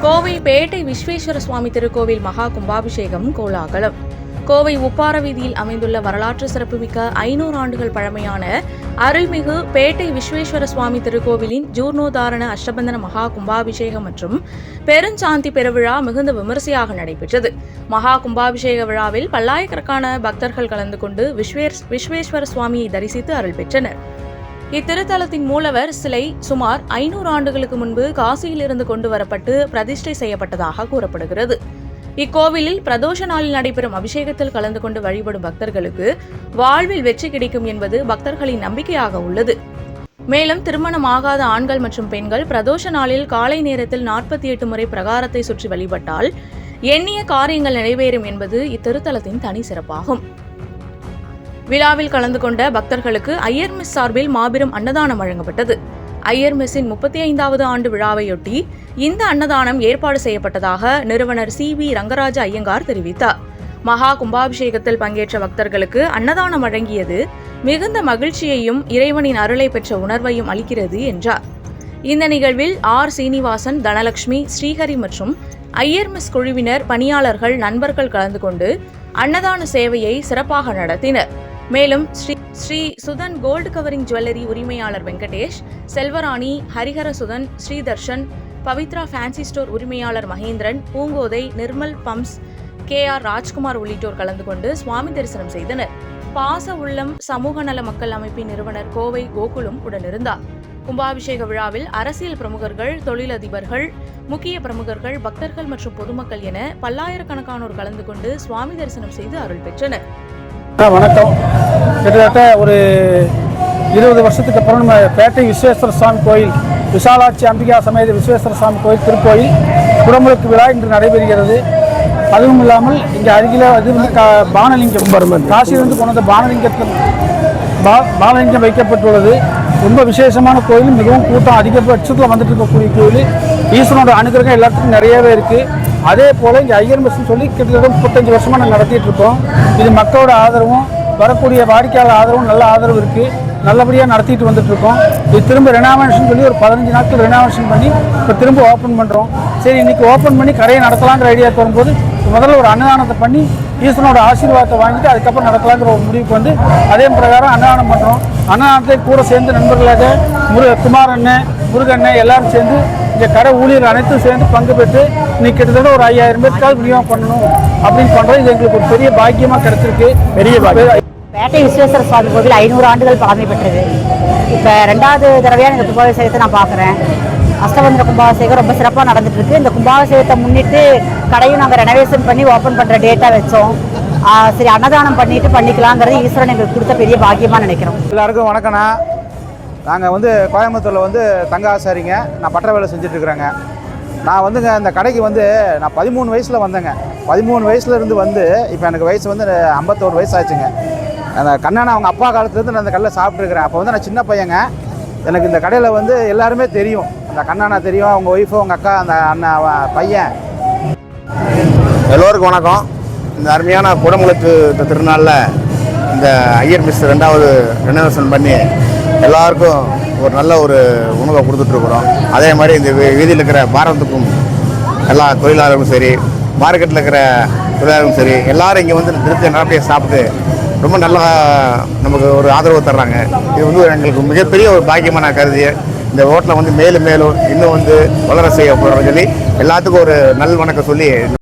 கோவை பேட்டை விஸ்வேஸ்வர சுவாமி திருக்கோவில் மகா கும்பாபிஷேகம் கோலாகலம். கோவை உப்பார வீதியில் அமைந்துள்ள வரலாற்று சிறப்புமிக்க 500 ஆண்டுகள் பழமையான அருள்மிகு பேட்டை விஸ்வேஸ்வர சுவாமி திருக்கோவிலின் ஜூர்ணோதாரண அஷ்டபந்தன மகா கும்பாபிஷேகம் மற்றும் பெருஞ்சாந்தி பெருவிழா மிகுந்த விமரிசையாக நடைபெற்றது. மகா கும்பாபிஷேக விழாவில் பல்லாயிரக்கணக்கான பக்தர்கள் கலந்து கொண்டு விஸ்வேஸ்வர சுவாமியை தரிசித்து அருள் பெற்றனர். இத்திருத்தலத்தின் மூலவர் சிலை சுமார் 500 ஆண்டுகளுக்கு முன்பு காசியிலிருந்து கொண்டு வரப்பட்டு பிரதிஷ்டை செய்யப்பட்டதாக கூறப்படுகிறது. இக்கோவிலில் பிரதோஷ நாளில் நடைபெறும் அபிஷேகத்தில் கலந்து கொண்டு வழிபடும் பக்தர்களுக்கு வாழ்வில் வெற்றி கிடைக்கும் என்பது பக்தர்களின் நம்பிக்கையாக உள்ளது. மேலும் திருமணமாகாத ஆண்கள் மற்றும் பெண்கள் பிரதோஷ நாளில் காலை நேரத்தில் 48 முறை பிரகாரத்தை சுற்றி வழிபட்டால் எண்ணிய காரியங்கள் நிறைவேறும் என்பது இத்திருத்தலத்தின் தனி சிறப்பாகும். விழாவில் கலந்து கொண்ட பக்தர்களுக்கு ஐயர் மெஸ் சார்பில் மாபெரும் அன்னதானம் வழங்கப்பட்டது. ஐயர் மெஸ்ஸின் 35வது ஆண்டு விழாவையொட்டி இந்த அன்னதானம் ஏற்பாடு செய்யப்பட்டதாக நிறுவனர் CV ரங்கராஜ ஐயங்கார் தெரிவித்தார். மகா கும்பாபிஷேகத்தில் பங்கேற்ற பக்தர்களுக்கு அன்னதானம் வழங்கியது மிகுந்த மகிழ்ச்சியையும் இறைவனின் அருளை பெற்ற உணர்வையும் அளிக்கிறது என்றார். இந்த நிகழ்வில் சீனிவாசன், தனலட்சுமி, ஸ்ரீஹரி மற்றும் ஐயர் மெஸ் குழுவினர், பணியாளர்கள், நண்பர்கள் கலந்து கொண்டு அன்னதான சேவையை சிறப்பாக நடத்தினர். மேலும் Shri Sudhan gold covering jewellery உரிமையாளர் வெங்கடேஷ், செல்வராணி, ஹரிஹர சுதன், ஸ்ரீதர்ஷன், பவித்ரா ஃபேன்சி ஸ்டோர் உரிமையாளர் மகேந்திரன், பூங்கோதை, நிர்மல் பம்ப்ஸ், KR ராஜ்குமார் உள்ளிட்டோர் கலந்து கொண்டு சுவாமி தரிசனம் செய்தனர். பாச உள்ளம் சமூக நல மக்கள் அமைப்பின் நிறுவனர் கோவை கோகுலும் உடனிருந்தார். கும்பாபிஷேக விழாவில் அரசியல் பிரமுகர்கள், தொழிலதிபர்கள், முக்கிய பிரமுகர்கள், பக்தர்கள் மற்றும் பொதுமக்கள் என பல்லாயிரக்கணக்கானோர் கலந்து கொண்டு சுவாமி தரிசனம் செய்து அருள் பெற்றனர். வணக்கம். கிட்டத்தட்ட ஒரு 20 வருஷத்துக்கு அப்புறம் நம்ம பேட்டை விஸ்வேஸ்வர சுவாமி கோயில், விசாலாட்சி அம்பிகா சமேத விஸ்வேஸ்வர சுவாமி கோயில் திருக்கோயில் குடமுழுக்கு விழா இன்று நடைபெறுகிறது. அதுவும் இல்லாமல் இங்கே அருகில் அது வந்து பானலிங்கம், காசியிலிருந்து கொண்ட பானலிங்கம் வைக்கப்பட்டுள்ளது. ரொம்ப விசேஷமான கோயில், மிகவும் கூட்டம் அதிகபட்சத்தில் வந்துட்டு இருக்கக்கூடிய கோயில். ஈஸ்வரனோட அனுகிரகம் எல்லாத்துக்கும் நிறையவே இருக்குது. அதே போல் இங்கே ஐயர் மெஸ்ன்னு சொல்லி கிட்டத்தட்ட 35 வருஷமாக நாங்கள் நடத்திட்டு இருக்கோம். இது மக்களோட ஆதரவும் வரக்கூடிய வாடிக்கையாளர் ஆதரவும் நல்ல ஆதரவு இருக்குது. நல்லபடியாக நடத்திட்டு வந்துட்டு இருக்கோம். இது திரும்ப ரெனாவேஷன் சொல்லி ஒரு 15 நாட்கள் ரெனாவேஷன் பண்ணி இப்போ திரும்ப ஓப்பன் பண்ணுறோம். சரி, இன்றைக்கி ஓப்பன் பண்ணி கடையை நடத்தலாங்கிற ஐடியாவுக்கு வரும்போது முதல்ல ஒரு அன்னதானத்தை பண்ணி ஈஸ்வரனோட ஆசீர்வாதத்தை வாங்கிட்டு அதுக்கப்புறம் நடத்தலாங்கிற ஒரு முடிவுக்கு வந்து அதே பிரகாரம் அன்னதானம் பண்ணுறோம். அன்னதானத்தை கூட சேர்ந்து நண்பர்களாக குமாரண்ணன், முருகண்ணன் எல்லாரும் சேர்ந்து இங்கே கடை ஊழியர்கள் அனைத்தும் சேர்ந்து பங்கு பெற்று இன்னைக்கு கிட்டத்தட்ட ஒரு 5000 பேருக்காவது விநியோகம் பண்ணணும் அப்படின்னு பண்ணுறது இது எங்களுக்கு ஒரு பெரிய பாக்கியமாக கிடைச்சிருக்கு. பெரிய பாக்கியம். பேட்டை விஸ்வேஸ்வர சுவாமி கோவில் 500 ஆண்டுகள் பழமை பெற்றது. இப்போ 2வது தடவையாக இந்த கும்பாபிஷேகத்தை நான் பார்க்குறேன். அஷ்டபந்தன கும்பாபிஷேகம் ரொம்ப சிறப்பாக நடந்துட்டு இருக்கு. இந்த கும்பாபிஷேகத்தை முன்னிட்டு கடையும் நாங்கள் ரெனோவேஷன் பண்ணி ஓப்பன் பண்ணுற டேட்டா வச்சோம். சரி, அன்னதானம் பண்ணிக்கலாங்கிறது ஈஸ்வரன் எங்களுக்கு கொடுத்த பெரிய பாக்கியமாக நினைக்கிறோம். எல்லாருக்கும் வணக்கண்ணா. நாங்கள் வந்து கோயம்புத்தூரில் வந்து தங்க ஆசாரிங்க. நான் பட்டற வேலை செஞ்சுட்ருக்குறேங்க. நான் வந்துங்க இந்த கடைக்கு வந்து நான் 13 வயசில் வந்தேங்க. 13 வயசுலேருந்து வந்து இப்போ எனக்கு வயசு வந்து 51 வயசு ஆச்சுங்க. அந்த கண்ணனை அவங்க அப்பா காலத்துலேருந்து நான் அந்த கடையில் சாப்பிட்ருக்குறேன். அப்போ வந்து நான் சின்ன பையங்க. எனக்கு இந்த கடையில் வந்து எல்லாருமே தெரியும். அந்த கண்ணனை தெரியும், அவங்க ஒய்ஃபு, அவங்க அக்கா, அந்த அண்ணன் பையன். எல்லோருக்கும் வணக்கம். இந்த அருமையான குடமுழுக்கு திருநாளில் இந்த ஐயர் மெஸ் 2வது ரெனோவேஷன் பண்ணி எல்லாருக்கும் ஒரு நல்ல ஒரு உணவை கொடுத்துட்ருக்குறோம். அதே மாதிரி இந்த வீதியில் இருக்கிற பாரதத்துக்கும் எல்லா தொழிலாளர்களும் சரி, மார்க்கெட்டில் இருக்கிற தொழிலாளர்களும் சரி, எல்லோரும் இங்கே வந்து திருப்தி நல்லபடியாக சாப்பிட்டு ரொம்ப நல்லா நமக்கு ஒரு ஆதரவு தர்றாங்க. இது வந்து எங்களுக்கு மிகப்பெரிய ஒரு பாக்கியமாக நான் கருதி இந்த ஹோட்டலை வந்து மேலும் மேலும் இன்னும் வந்து வளர செய்ய போகிறோம்னு சொல்லி எல்லாத்துக்கும் ஒரு நல் வணக்கம் சொல்லி